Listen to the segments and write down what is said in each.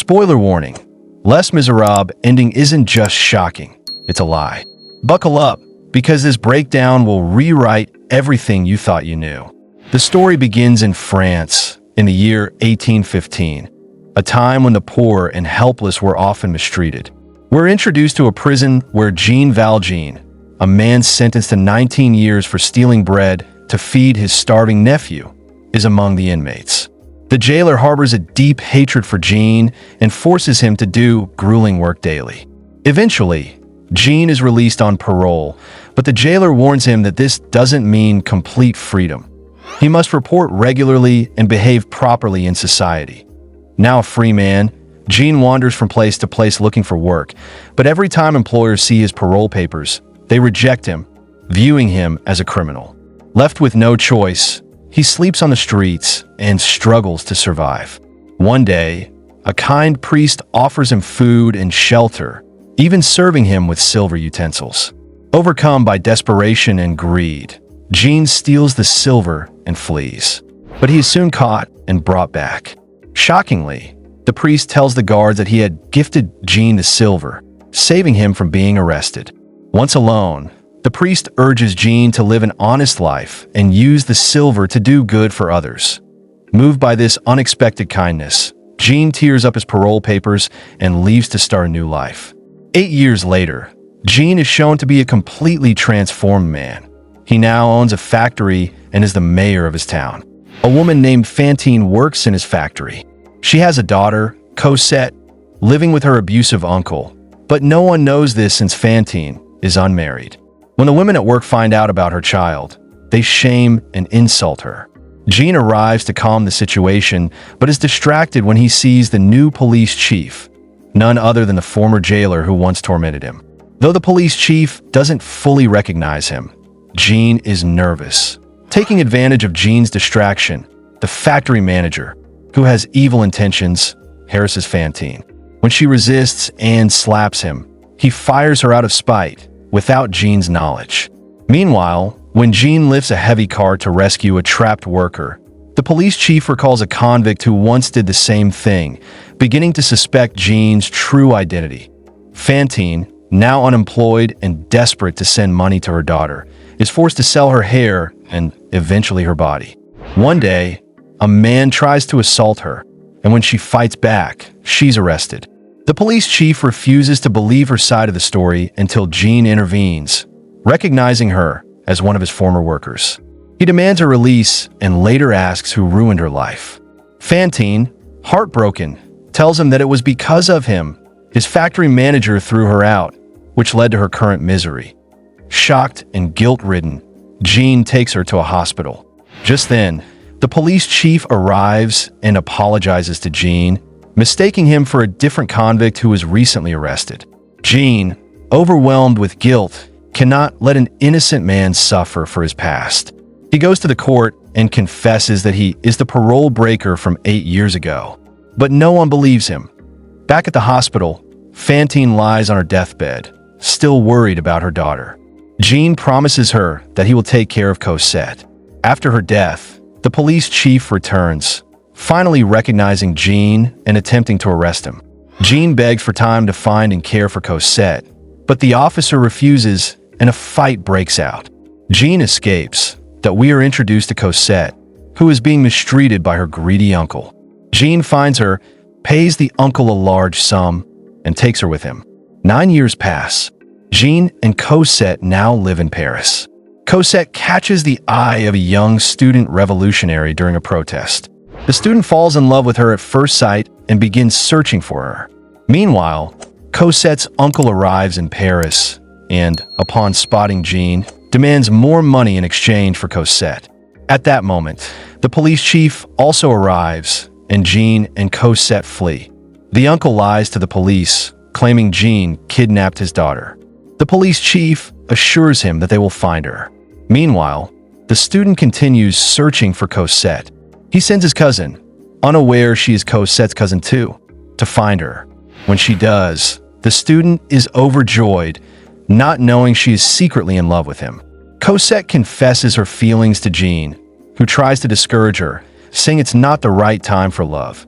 Spoiler warning, Les Miserables ending isn't just shocking, it's a lie. Buckle up, because this breakdown will rewrite everything you thought you knew. The story begins in France in the year 1815, a time when the poor and helpless were often mistreated. We're introduced to a prison where Jean Valjean, a man sentenced to 19 years for stealing bread to feed his starving nephew, is among the inmates. The jailer harbors a deep hatred for Jean and forces him to do grueling work daily. Eventually, Jean is released on parole, but the jailer warns him that this doesn't mean complete freedom. He must report regularly and behave properly in society. Now a free man, Jean wanders from place to place looking for work, but every time employers see his parole papers, they reject him, viewing him as a criminal. Left with no choice, he sleeps on the streets and struggles to survive. One day, a kind priest offers him food and shelter, even serving him with silver utensils. Overcome by desperation and greed, Jean steals the silver and flees. But he is soon caught and brought back. Shockingly, the priest tells the guards that he had gifted Jean the silver, saving him from being arrested. Once alone, the priest urges Jean to live an honest life and use the silver to do good for others. Moved by this unexpected kindness, Jean tears up his parole papers and leaves to start a new life. 8 years later, Jean is shown to be a completely transformed man. He now owns a factory and is the mayor of his town. A woman named Fantine works in his factory. She has a daughter, Cosette, living with her abusive uncle, but no one knows this since Fantine is unmarried. When the women at work find out about her child, they shame and insult her. Jean arrives to calm the situation, but is distracted when he sees the new police chief, none other than the former jailer who once tormented him. Though the police chief doesn't fully recognize him, Jean is nervous. Taking advantage of Jean's distraction, the factory manager, who has evil intentions, harasses Fantine. When she resists and slaps him, he fires her out of spite, without Jean's knowledge. Meanwhile, when Jean lifts a heavy cart to rescue a trapped worker, the police chief recalls a convict who once did the same thing, beginning to suspect Jean's true identity. Fantine, now unemployed and desperate to send money to her daughter, is forced to sell her hair and eventually her body. One day, a man tries to assault her, and when she fights back, she's arrested. The police chief refuses to believe her side of the story until Jean intervenes, recognizing her as one of his former workers. He demands her release and later asks who ruined her life. Fantine, heartbroken, tells him that it was because of him his factory manager threw her out, which led to her current misery. Shocked and guilt-ridden, Jean takes her to a hospital. Just then, the police chief arrives and apologizes to Jean, mistaking him for a different convict who was recently arrested. Jean, overwhelmed with guilt, cannot let an innocent man suffer for his past. He goes to the court and confesses that he is the parole breaker from 8 years ago. But no one believes him. Back at the hospital, Fantine lies on her deathbed, still worried about her daughter. Jean promises her that he will take care of Cosette. After her death, the police chief returns, finally recognizing Jean and attempting to arrest him. Jean begs for time to find and care for Cosette, but the officer refuses and a fight breaks out. Jean escapes, but we are introduced to Cosette, who is being mistreated by her greedy uncle. Jean finds her, pays the uncle a large sum, and takes her with him. 9 years pass. Jean and Cosette now live in Paris. Cosette catches the eye of a young student revolutionary during a protest. The student falls in love with her at first sight and begins searching for her. Meanwhile, Cosette's uncle arrives in Paris and, upon spotting Jean, demands more money in exchange for Cosette. At that moment, the police chief also arrives and Jean and Cosette flee. The uncle lies to the police, claiming Jean kidnapped his daughter. The police chief assures him that they will find her. Meanwhile, the student continues searching for Cosette. He sends his cousin, unaware she is Cosette's cousin too, to find her. When she does, the student is overjoyed, not knowing she is secretly in love with him. Cosette confesses her feelings to Jean, who tries to discourage her, saying it's not the right time for love.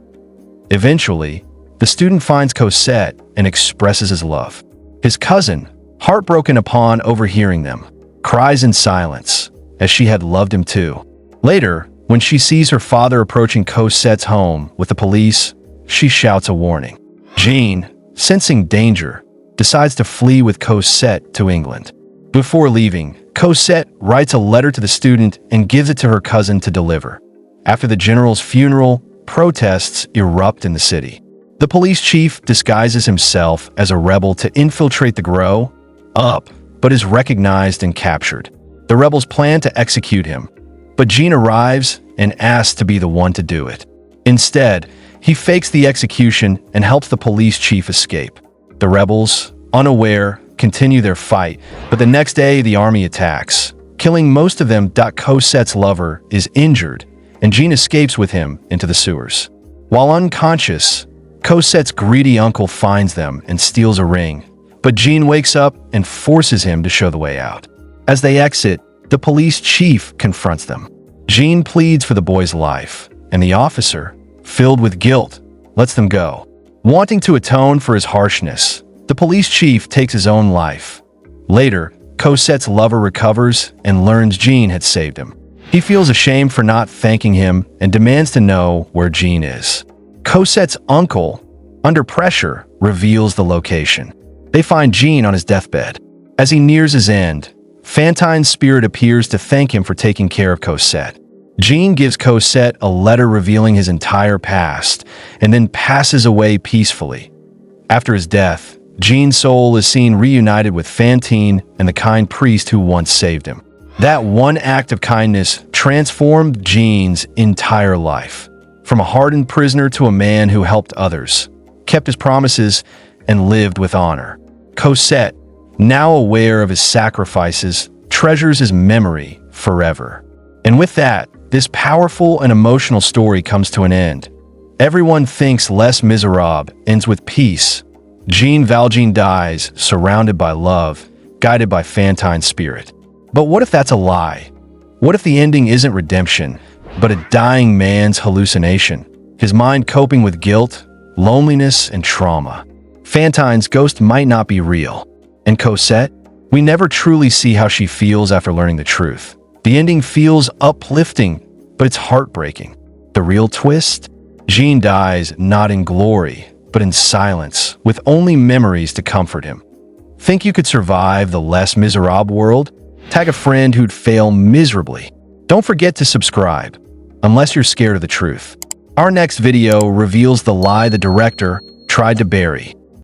Eventually, The student finds Cosette and expresses his love. His cousin, heartbroken upon overhearing them, cries in silence, as she had loved him too. Later, when she sees her father approaching Cosette's home with the police, she shouts a warning. Jean, sensing danger, decides to flee with Cosette to England. Before leaving, Cosette writes a letter to the student and gives it to her cousin to deliver. After the general's funeral, protests erupt in the city. The police chief disguises himself as a rebel to infiltrate the Crowe, but is recognized and captured. The rebels plan to execute him, but Jean arrives and asks to be the one to do it. Instead, he fakes the execution and helps the police chief escape. The rebels, unaware, continue their fight, but the next day the army attacks, killing most of them. Cosette's lover is injured, and Jean escapes with him into the sewers. While unconscious, Cosette's greedy uncle finds them and steals a ring, but Jean wakes up and forces him to show the way out. As they exit, the police chief confronts them. Jean pleads for the boy's life, and the officer, filled with guilt, lets them go. Wanting to atone for his harshness, the police chief takes his own life. Later, Cosette's lover recovers and learns Jean had saved him. He feels ashamed for not thanking him and demands to know where Jean is. Cosette's uncle, under pressure, reveals the location. They find Jean on his deathbed. As he nears his end, Fantine's spirit appears to thank him for taking care of Cosette. Jean gives Cosette a letter revealing his entire past and then passes away peacefully. After his death, Jean's soul is seen reunited with Fantine and the kind priest who once saved him. That one act of kindness transformed Jean's entire life. From a hardened prisoner to a man who helped others, kept his promises, and lived with honor. Cosette, now aware of his sacrifices, treasures his memory forever. And with that, this powerful and emotional story comes to an end. Everyone thinks Les Misérables ends with peace. Jean Valjean dies, surrounded by love, guided by Fantine's spirit. But what if that's a lie? What if the ending isn't redemption, but a dying man's hallucination? His mind coping with guilt, loneliness, and trauma. Fantine's ghost might not be real. And Cosette? We never truly see how she feels after learning the truth. The ending feels uplifting, but it's heartbreaking. The real twist? Jean dies not in glory, but in silence, with only memories to comfort him. Think you could survive the Les Misérables world? Tag a friend who'd fail miserably. Don't forget to subscribe, unless you're scared of the truth. Our next video reveals the lie the director tried to bury.